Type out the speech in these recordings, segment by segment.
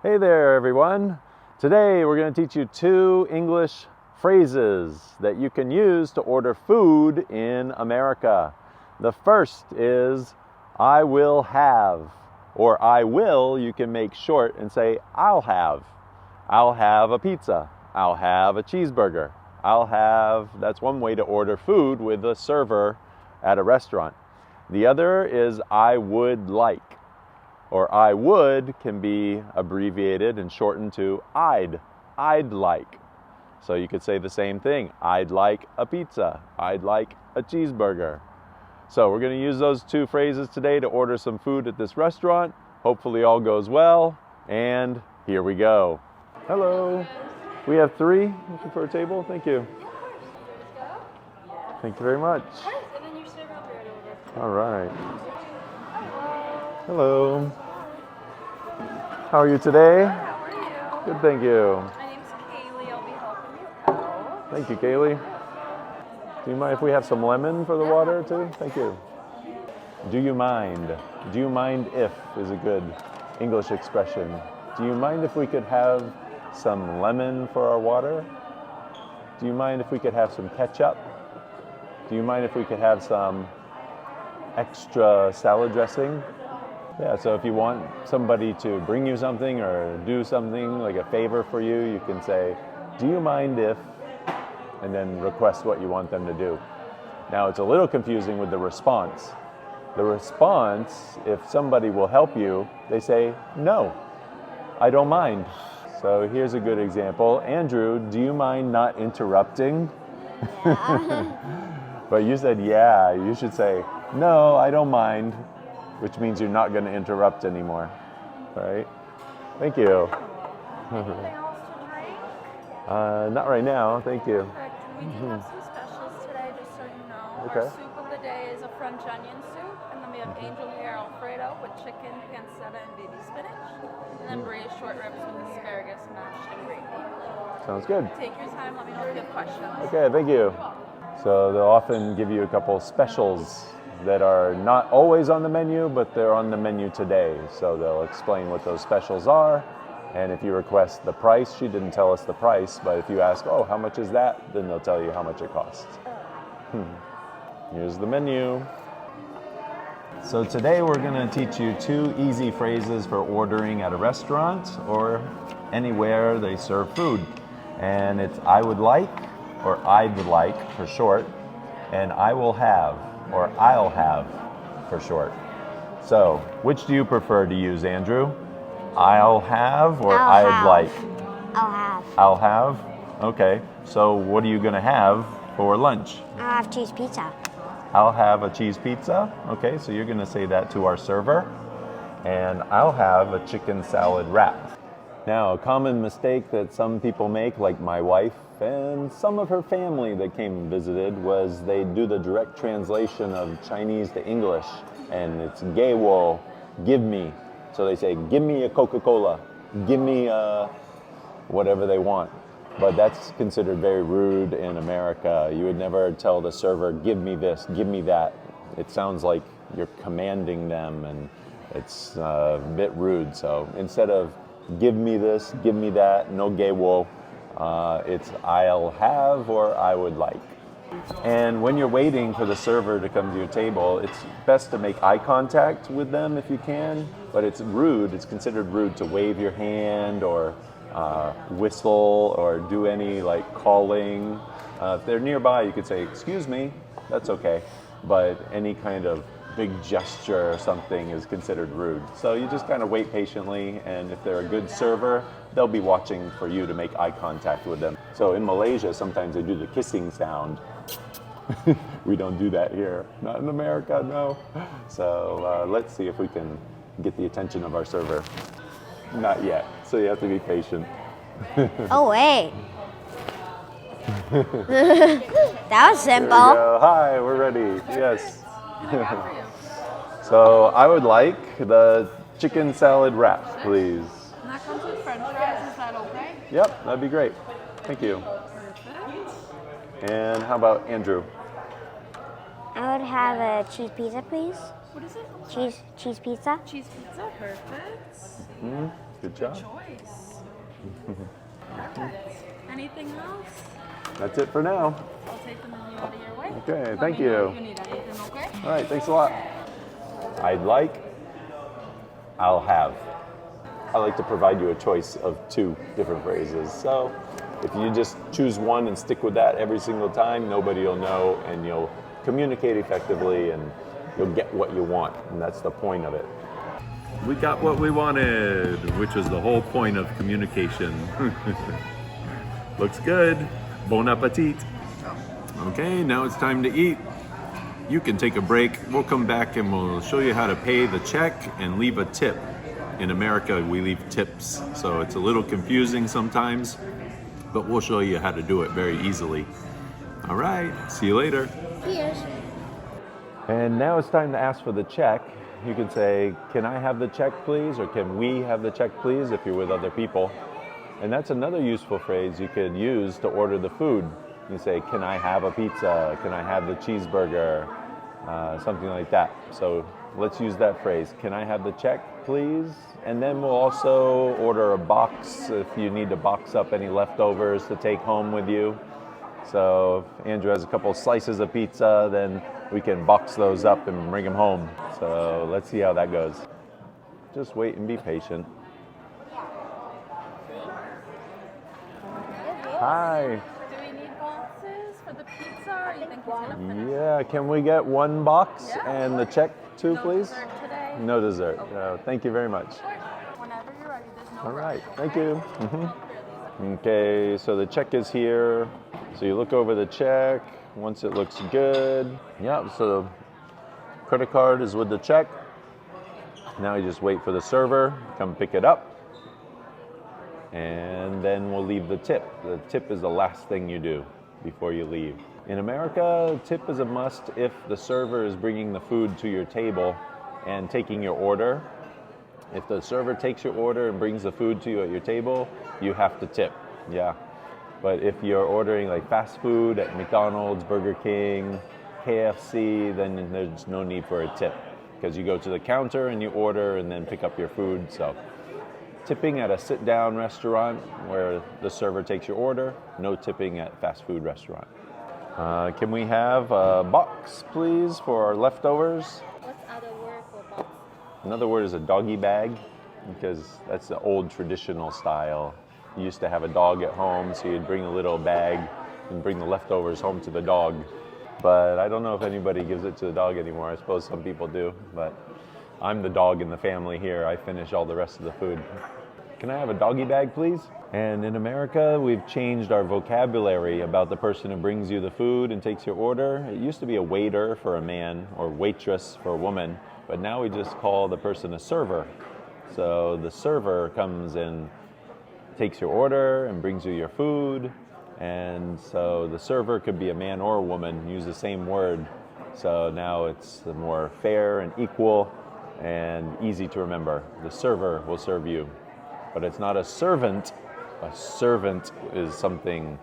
Hey there, everyone. Today we're going to teach you two English phrases that you can use to order food in America. The first is I will have, or I will, you can make short and say I'll have. I'll have a pizza. I'll have a cheeseburger. I'll have, that's one way to order food with a server at a restaurant. The other is I would like. Or I would can be abbreviated and shortened to I'd like. So you could say the same thing. I'd like a pizza. I'd like a cheeseburger. So we're going to use those two phrases today to order some food at this restaurant. Hopefully all goes well. And here we go. Hello. We have three. Looking for a table? Thank you. Thank you very much. All right. Hello. How are you today? How are you? Good, thank you. My name's Kaylee. I'll be helping you out. Thank you, Kaylee. Do you mind if we have some lemon for the water too? Thank you. Do you mind? Do you mind if is a good English expression. Do you mind if we could have some lemon for our water? Do you mind if we could have some ketchup? Do you mind if we could have some extra salad dressing? Yeah, so if you want somebody to bring you something or do something like a favor for you, you can say, do you mind if, and then request what you want them to do. Now it's a little confusing with the response. The response, if somebody will help you, they say, no, I don't mind. So here's a good example. Andrew, do you mind not interrupting? Yeah. But you said, yeah, you should say, no, I don't mind, which means you're not going to interrupt anymore, right? Thank you. Anything else to drink? Not right now, thank you. Perfect. We do have some specials today, just so you know. Okay. Our soup of the day is a French onion soup, and then we have angel hair Alfredo with chicken, pancetta, and baby spinach, and then braised short ribs with asparagus, mashed, and gravy. Sounds good. Take your time. Let me know if you have questions. Okay, thank you. So they'll often give you a couple specials that are not always on the menu, but they're on the menu today. So they'll explain what those specials are. And if you request the price, she didn't tell us the price, but if you ask, oh, how much is that? Then they'll tell you how much it costs. Here's the menu. So today we're going to teach you two easy phrases for ordering at a restaurant or anywhere they serve food. And it's I would like, or I'd like for short, and I will have, or I'll have for short. So, which do you prefer to use, Andrew? I'll have or I'll I'd have. like? I'll have. I'll have? Okay. So, what are you going to have for lunch? I'll have cheese pizza. I'll have a cheese pizza. Okay, so you're going to say that to our server. And I'll have a chicken salad wrap. Now, a common mistake that some people make, like my wife and some of her family that came and visited, was they do the direct translation of Chinese to English, and it's "给我," give me. So they say, give me a Coca-Cola, give me a whatever they want. But that's considered very rude in America. You would never tell the server, give me this, give me that. It sounds like you're commanding them, and it's a bit rude. So instead of give me this, give me that, no "给我," it's I'll have or I would like. And when you're waiting for the server to come to your table, it's best to make eye contact with them if you can, but it's rude, it's considered rude to wave your hand or whistle or do any like calling. If they're nearby, you could say, excuse me, that's okay, but any kind of big gesture or something is considered rude. So you just kind of wait patiently, and if they're a good server, they'll be watching for you to make eye contact with them. So in Malaysia, sometimes they do the kissing sound. We don't do that here. Not in America, no. So let's see if we can get the attention of our server. Not yet, so you have to be patient. Oh, wait. That was There we simple. go. Hi, we're ready. Yes. So I would like the chicken salad wrap, please. And that comes with French fries. Is that okay? Yep, that'd be great. Thank you. Perfect. And how about Andrew? I would have a cheese pizza, please. What is it? Cheese pizza. Cheese pizza. Perfect. Good job. Choice. Perfect. Anything else? That's it for now. I'll take the menu out of your way. Okay, Let thank me know you. if you need anything, okay? All right, thanks a lot. I'd like, I'll have. I like to provide you a choice of 2 different phrases. So if you just choose one and stick with that every single time, nobody will know, and you'll communicate effectively and you'll get what you want. And that's the point of it. We got what we wanted, which was the whole point of communication. Looks good. Bon appetit. Okay, now it's time to eat. You can take a break. We'll come back and we'll show you how to pay the check and leave a tip. In America, we leave tips, so it's a little confusing sometimes, but we'll show you how to do it very easily. All right, see you later. Cheers. And now it's time to ask for the check. You can say, can I have the check please? Or can we have the check please if you're with other people? And that's another useful phrase you could use to order the food. You say, can I have a pizza? Can I have the cheeseburger? Something like that. So let's use that phrase. Can I have the check please? And then we'll also order a box if you need to box up any leftovers to take home with you. So if Andrew has a couple slices of pizza, then we can box those up and bring them home. So let's see how that goes. Just wait and be patient. Hi. Do we need boxes for the pizza, or you think he's gonna finish? Yeah, can we get 1 box Yeah, and the check too, No please? dessert today? No dessert. Thank you very much. Whenever you're ready, there's no All right, rush, thank okay? you. Okay, so the check is here. So you look over the check. Once it looks good. Yep, so the credit card is with the check. Now you just wait for the server, come pick it up. And then we'll leave the tip. The tip is the last thing you do before you leave. In America, tip is a must if the server is bringing the food to your table and taking your order. If the server takes your order and brings the food to you at your table, you have to tip, yeah. But if you're ordering like fast food at McDonald's, Burger King, KFC, then there's no need for a tip because you go to the counter and you order and then pick up your food. So tipping at a sit-down restaurant where the server takes your order, no tipping at fast food restaurant. Can we have a box, please, for our leftovers? What's other word for box? Another word is a doggy bag, because that's the old traditional style. You used to have a dog at home, so you'd bring a little bag and bring the leftovers home to the dog. But I don't know if anybody gives it to the dog anymore. I suppose some people do, but I'm the dog in the family here. I finish all the rest of the food. Can I have a doggy bag, please? And in America, we've changed our vocabulary about the person who brings you the food and takes your order. It used to be a waiter for a man or waitress for a woman, but now we just call the person a server. So the server comes and takes your order and brings you your food. And so the server could be a man or a woman, use the same word. So now it's more fair and equal and easy to remember. The server will serve you. But it's not a servant. A servant is something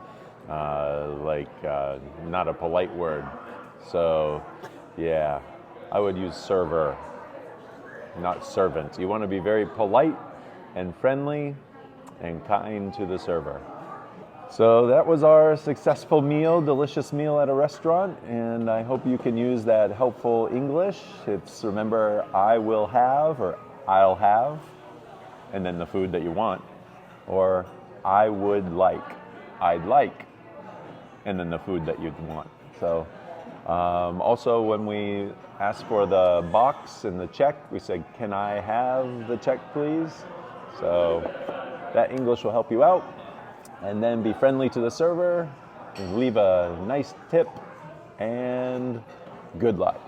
not a polite word. So yeah, I would use server, not servant. You want to be very polite and friendly and kind to the server. So that was our successful meal, delicious meal at a restaurant, and I hope you can use that helpful English. It's, remember, I will have or I'll have, and then the food that you want, or I would like, I'd like, and then the food that you'd want. So also when we ask for the box and the check, we say, can I have the check please? So that English will help you out. And then be friendly to the server, leave a nice tip, and good luck.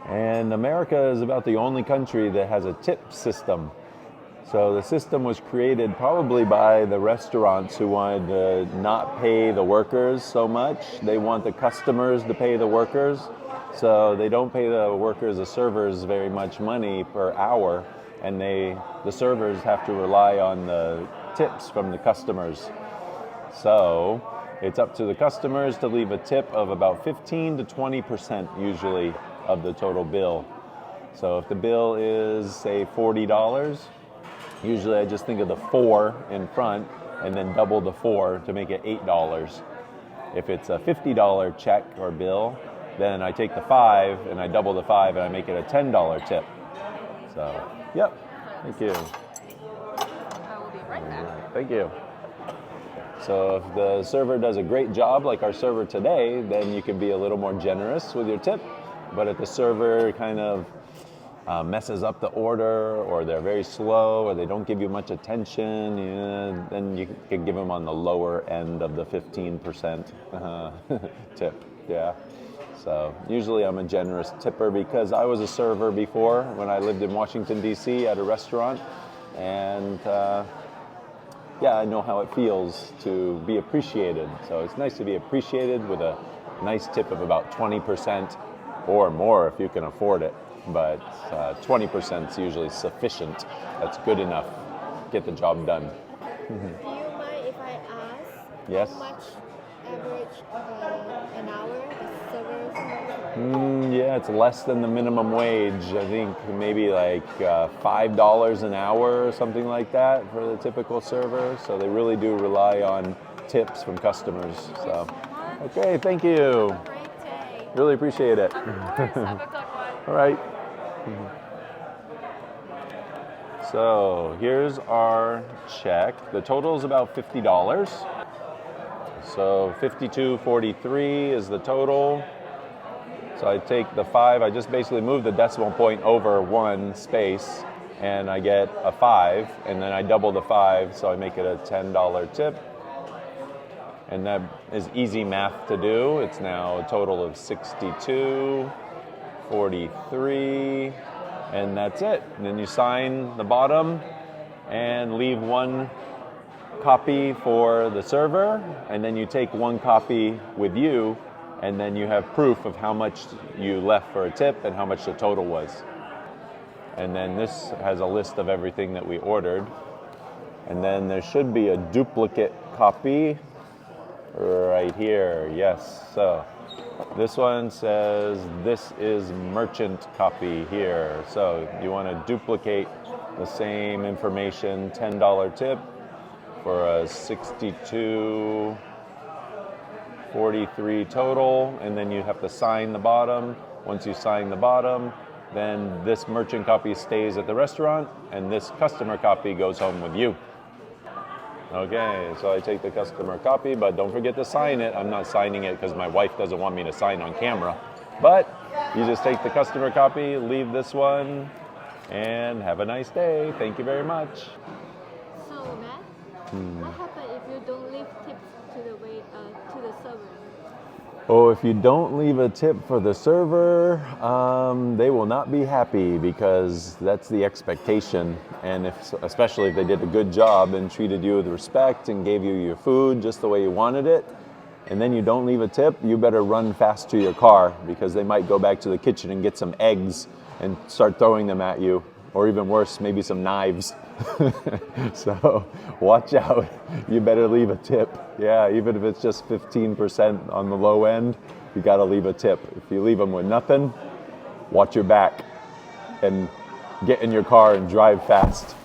And America is about the only country that has a tip system. So the system was created probably by the restaurants who wanted to not pay the workers so much. They want the customers to pay the workers. So they don't pay the workers, the servers, very much money per hour. And the servers have to rely on the tips from the customers. So it's up to the customers to leave a tip of about 15 to 20% usually of the total bill. So if the bill is, say, $40, Usually I just think of the 4 in front and then double the 4 to make it $8. If it's a $50 check or bill, then I take the 5 and I double the 5 and I make it a $10 tip. So, yep, thank you. I will be right back. Thank you. So if the server does a great job like our server today, then you can be a little more generous with your tip. But if the server kind of messes up the order, or they're very slow, or they don't give you much attention, then you can give them on the lower end of the 15% tip. Yeah. So usually I'm a generous tipper because I was a server before when I lived in Washington, D.C. at a restaurant. And yeah, I know how it feels to be appreciated. So it's nice to be appreciated with a nice tip of about 20% or more if you can afford it. But 20% is usually sufficient. That's good enough. Get the job done. Do you mind if I ask Yes. how much average an hour the servers make? Yeah, it's less than the minimum wage. I think maybe like $5 an hour or something like that for the typical server. So they really do rely on tips from customers. So, okay, thank you. Great day. Really appreciate it. Of course. Have a good one. All right. So here's our check. The total is about $50. So $52.43 is the total. So I take the 5. I just basically move the decimal point over 1 space, and I get a 5, and then I double the 5, so I make it a $10 tip. And that is easy math to do. It's now a total of $62.43, and that's it. And then you sign the bottom and leave 1 copy for the server, and then you take 1 copy with you, and then you have proof of how much you left for a tip and how much the total was. And then this has a list of everything that we ordered. And then there should be a duplicate copy right here. Yes. So this one says this is merchant copy here. So you want to duplicate the same information, $10 tip for a $62.43 total, and then you have to sign the bottom. Once you sign the bottom, then this merchant copy stays at the restaurant and this customer copy goes home with you. Okay, so I take the customer copy, but don't forget to sign it. I'm not signing it because my wife doesn't want me to sign on camera. But you just take the customer copy, leave this one, and have a nice day. Thank you very much. So Matt, what happens if you don't leave tips to the server? Oh, if you don't leave a tip for the server, they will not be happy because that's the expectation. And especially if they did a good job and treated you with respect and gave you your food just the way you wanted it, and then you don't leave a tip, you better run fast to your car because they might go back to the kitchen and get some eggs and start throwing them at you, or even worse, maybe some knives. So watch out. You better leave a tip. Yeah, even if it's just 15% on the low end, you got to leave a tip. If you leave them with nothing, watch your back and get in your car and drive fast.